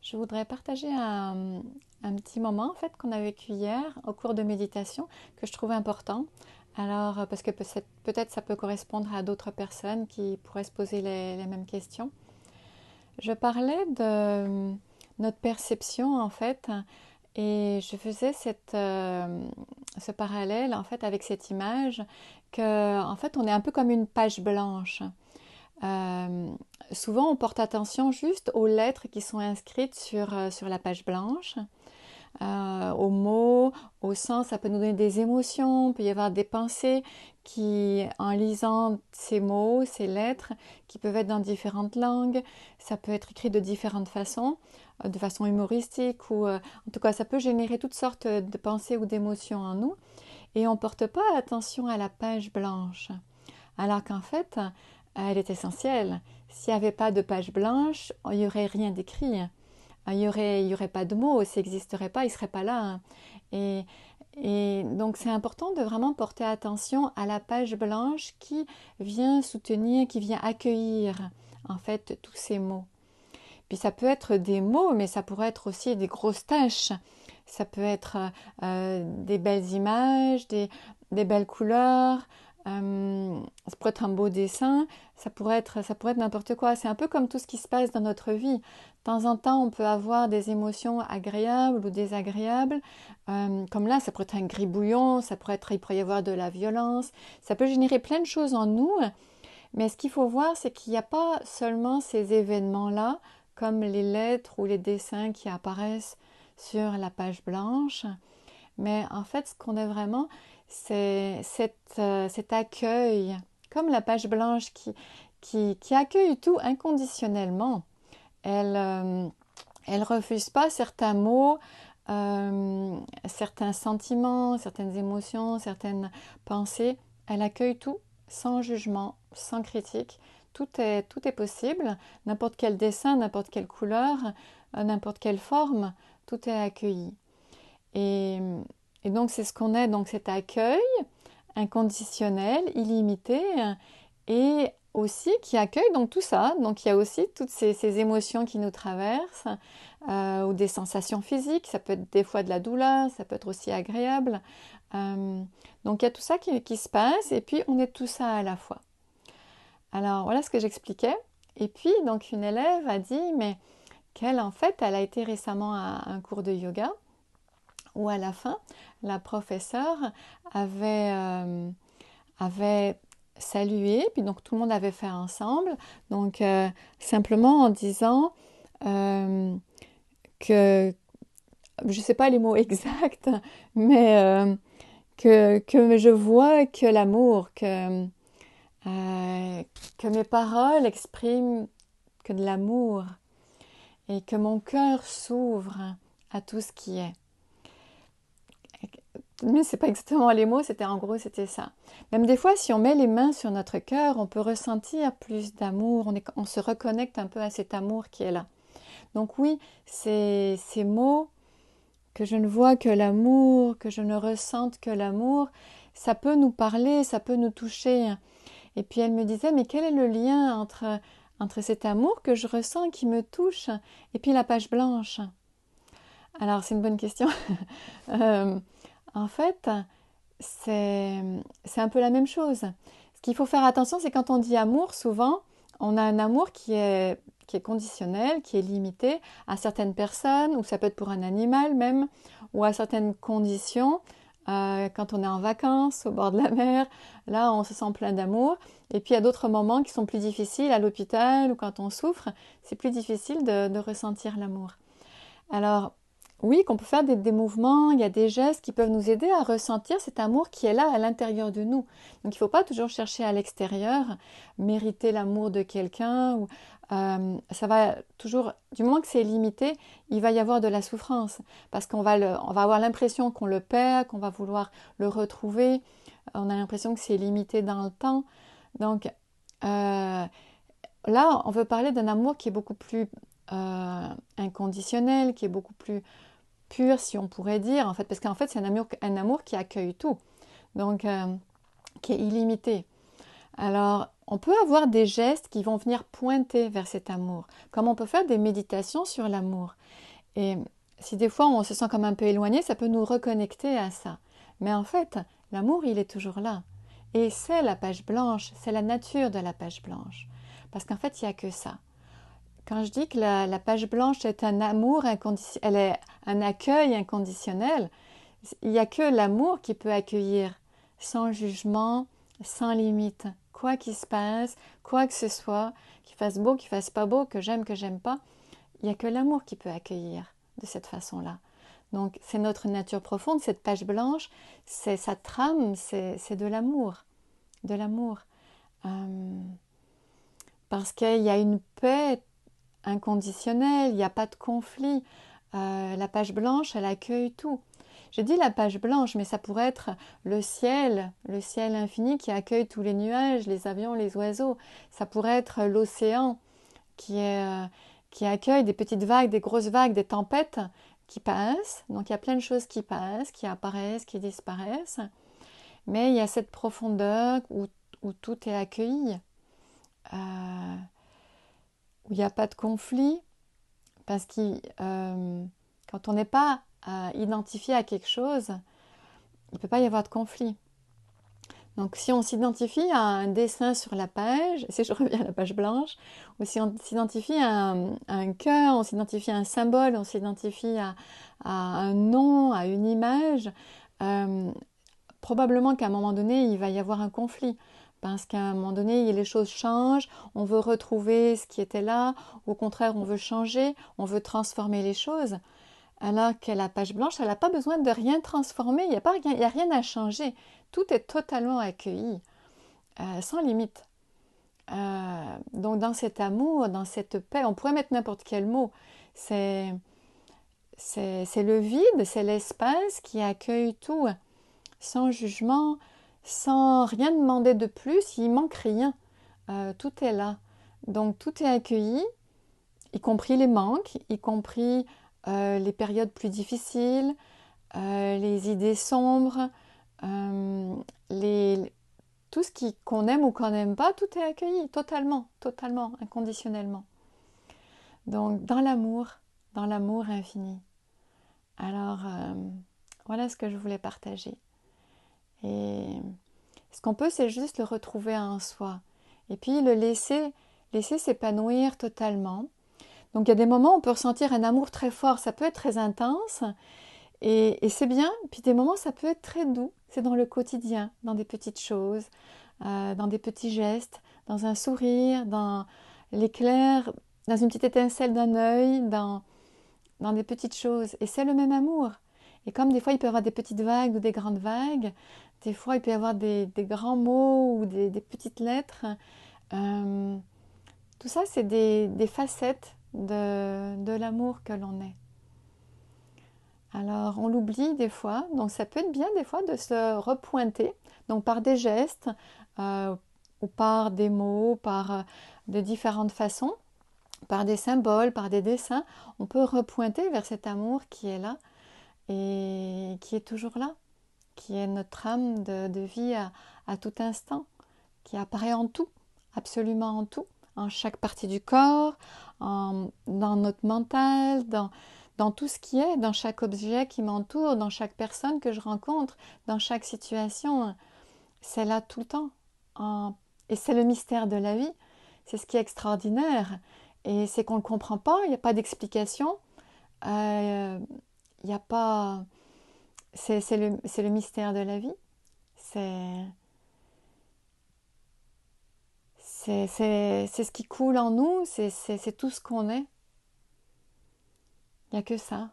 Je voudrais partager un petit moment en fait qu'on a vécu hier au cours de méditation que je trouvais important. Alors, parce que peut-être ça peut correspondre à d'autres personnes qui pourraient se poser les mêmes questions. Je parlais de notre perception en fait et je faisais ce parallèle en fait avec cette image que en fait on est un peu comme une page blanche. Euh, Souvent, on porte attention juste aux lettres qui sont inscrites sur la page blanche, aux mots, au sens, ça peut nous donner des émotions, il peut y avoir des pensées qui, en lisant ces mots, ces lettres, qui peuvent être dans différentes langues, ça peut être écrit de différentes façons, de façon humoristique, ou en tout cas, ça peut générer toutes sortes de pensées ou d'émotions en nous, et on ne porte pas attention à la page blanche. Alors qu'en fait, elle est essentielle. S'il n'y avait pas de page blanche, il n'y aurait rien d'écrit. Il y aurait pas de mots, ça n'existerait pas, il ne serait pas là. Et, et donc c'est important de vraiment porter attention à la page blanche qui vient soutenir, qui vient accueillir en fait tous ces mots. Puis ça peut être des mots, mais ça pourrait être aussi des grosses tâches. Ça peut être des belles images, des belles couleurs, ça pourrait être un beau dessin, ça pourrait être n'importe quoi. C'est un peu comme tout ce qui se passe dans notre vie. De temps en temps, on peut avoir des émotions agréables ou désagréables. Comme là, ça pourrait être un gribouillon, il pourrait y avoir de la violence. Ça peut générer plein de choses en nous. Mais ce qu'il faut voir, c'est qu'il n'y a pas seulement ces événements-là, comme les lettres ou les dessins qui apparaissent sur la page blanche, mais en fait, ce qu'on a vraiment, c'est cet accueil, comme la page blanche qui accueille tout inconditionnellement. Elle refuse pas certains mots, certains sentiments, certaines émotions, certaines pensées. Elle accueille tout sans jugement, sans critique. Tout est possible. N'importe quel dessin, n'importe quelle couleur, n'importe quelle forme, tout est accueilli. Et, et donc c'est ce qu'on est, donc cet accueil inconditionnel, illimité, et aussi qui accueille donc tout ça. Donc il y a aussi toutes ces émotions qui nous traversent, ou des sensations physiques, ça peut être des fois de la douleur, ça peut être aussi agréable. Donc il y a tout ça qui se passe, et puis on est tout ça à la fois. Alors voilà ce que j'expliquais. Et puis donc une élève a dit, mais qu'elle en fait, elle a été récemment à un cours de yoga, où à la fin, la professeure avait salué, puis donc tout le monde avait fait ensemble, donc simplement en disant euh, que, je ne sais pas les mots exacts, mais que je vois que l'amour, que mes paroles expriment que de l'amour et que mon cœur s'ouvre à tout ce qui est. Mais c'est pas exactement les mots, c'était ça. Même des fois, si on met les mains sur notre cœur, on peut ressentir plus d'amour, on se reconnecte un peu à cet amour qui est là. Donc oui, ces mots, que je ne vois que l'amour, que je ne ressente que l'amour, ça peut nous parler, ça peut nous toucher. Et puis elle me disait, mais quel est le lien entre cet amour que je ressens, qui me touche, et puis la page blanche? Alors c'est une bonne question. Euh, En fait, c'est un peu la même chose. Ce qu'il faut faire attention, c'est quand on dit amour, souvent, on a un amour qui est conditionnel, qui est limité à certaines personnes, ou ça peut être pour un animal même, ou à certaines conditions. Quand on est en vacances, au bord de la mer, là, on se sent plein d'amour. Et puis, il y a d'autres moments qui sont plus difficiles, à l'hôpital, ou quand on souffre, c'est plus difficile de ressentir l'amour. Alors, oui, qu'on peut faire des mouvements, il y a des gestes qui peuvent nous aider à ressentir cet amour qui est là à l'intérieur de nous. Donc il ne faut pas toujours chercher à l'extérieur, mériter l'amour de quelqu'un. Ça va toujours, du moment que c'est limité, il va y avoir de la souffrance. Parce on va avoir l'impression qu'on le perd, qu'on va vouloir le retrouver. On a l'impression que c'est limité dans le temps. Donc là, on veut parler d'un amour qui est beaucoup plus inconditionnel, qui est beaucoup plus pur, si on pourrait dire, en fait, parce qu'en fait, c'est un amour qui accueille tout, donc qui est illimité. Alors, on peut avoir des gestes qui vont venir pointer vers cet amour, comme on peut faire des méditations sur l'amour. Et si des fois on se sent comme un peu éloigné, ça peut nous reconnecter à ça. Mais en fait, l'amour, il est toujours là. Et c'est la page blanche, c'est la nature de la page blanche. Parce qu'en fait, il n'y a que ça. Quand je dis que la page blanche est un amour inconditionnel, elle est un accueil inconditionnel, il n'y a que l'amour qui peut accueillir sans jugement, sans limite. Quoi qu'il se passe, quoi que ce soit, qu'il fasse beau, qu'il fasse pas beau, que j'aime pas, il n'y a que l'amour qui peut accueillir de cette façon-là. Donc c'est notre nature profonde, cette page blanche, c'est sa trame, c'est de l'amour. De l'amour. Euh, Parce qu'il y a une paix inconditionnelle, il n'y a pas de conflit. La page blanche, elle accueille tout. J'ai dit la page blanche, mais ça pourrait être le ciel infini qui accueille tous les nuages, les avions, les oiseaux. Ça pourrait être l'océan qui accueille des petites vagues, des grosses vagues, des tempêtes qui passent. Donc il y a plein de choses qui passent, qui apparaissent, qui disparaissent. Mais il y a cette profondeur où tout est accueilli, où il n'y a pas de conflit, parce que quand on n'est pas identifié à quelque chose, il ne peut pas y avoir de conflit. Donc si on s'identifie à un dessin sur la page, si je reviens à la page blanche, ou si on s'identifie à un cœur, on s'identifie à un symbole, on s'identifie à un nom, à une image, probablement qu'à un moment donné, il va y avoir un conflit. Parce qu'à un moment donné, les choses changent, on veut retrouver ce qui était là, au contraire, on veut changer, on veut transformer les choses. Alors que la page blanche, elle n'a pas besoin de rien transformer, il n'y a rien à changer. Tout est totalement accueilli, sans limite. Donc dans cet amour, dans cette paix, on pourrait mettre n'importe quel mot. C'est le vide, c'est l'espace qui accueille tout, sans jugement, sans rien demander de plus, il manque rien. Tout est là. Donc tout est accueilli, y compris les manques, y compris les périodes plus difficiles, les idées sombres, les, tout ce qu'on aime ou qu'on n'aime pas, tout est accueilli totalement, totalement, inconditionnellement. Donc dans l'amour infini. Alors voilà ce que je voulais partager. Et ce qu'on peut, c'est juste le retrouver en soi. Et puis le laisser s'épanouir totalement. Donc il y a des moments où on peut ressentir un amour très fort, ça peut être très intense, et c'est bien. Puis des moments, ça peut être très doux, c'est dans le quotidien, dans des petites choses, dans des petits gestes, dans un sourire, dans l'éclair, dans une petite étincelle d'un œil, dans des petites choses. Et c'est le même amour. Et comme des fois il peut y avoir des petites vagues ou des grandes vagues, des fois il peut y avoir des grands mots ou des petites lettres, tout ça c'est des facettes de l'amour que l'on est. Alors on l'oublie des fois, donc ça peut être bien des fois de se repointer, donc par des gestes ou par des mots, par de différentes façons, par des symboles, par des dessins, on peut repointer vers cet amour qui est là et qui est toujours là, qui est notre âme de vie à tout instant, qui apparaît en tout, absolument en tout, en chaque partie du corps, dans notre mental, dans tout ce qui est, dans chaque objet qui m'entoure, dans chaque personne que je rencontre, dans chaque situation. C'est là tout le temps. Et c'est le mystère de la vie. C'est ce qui est extraordinaire. Et c'est qu'on ne le comprend pas, il n'y a pas d'explication. Il n'y a pas... C'est le mystère de la vie. C'est ce qui coule en nous, c'est tout ce qu'on est. Il n'y a que ça.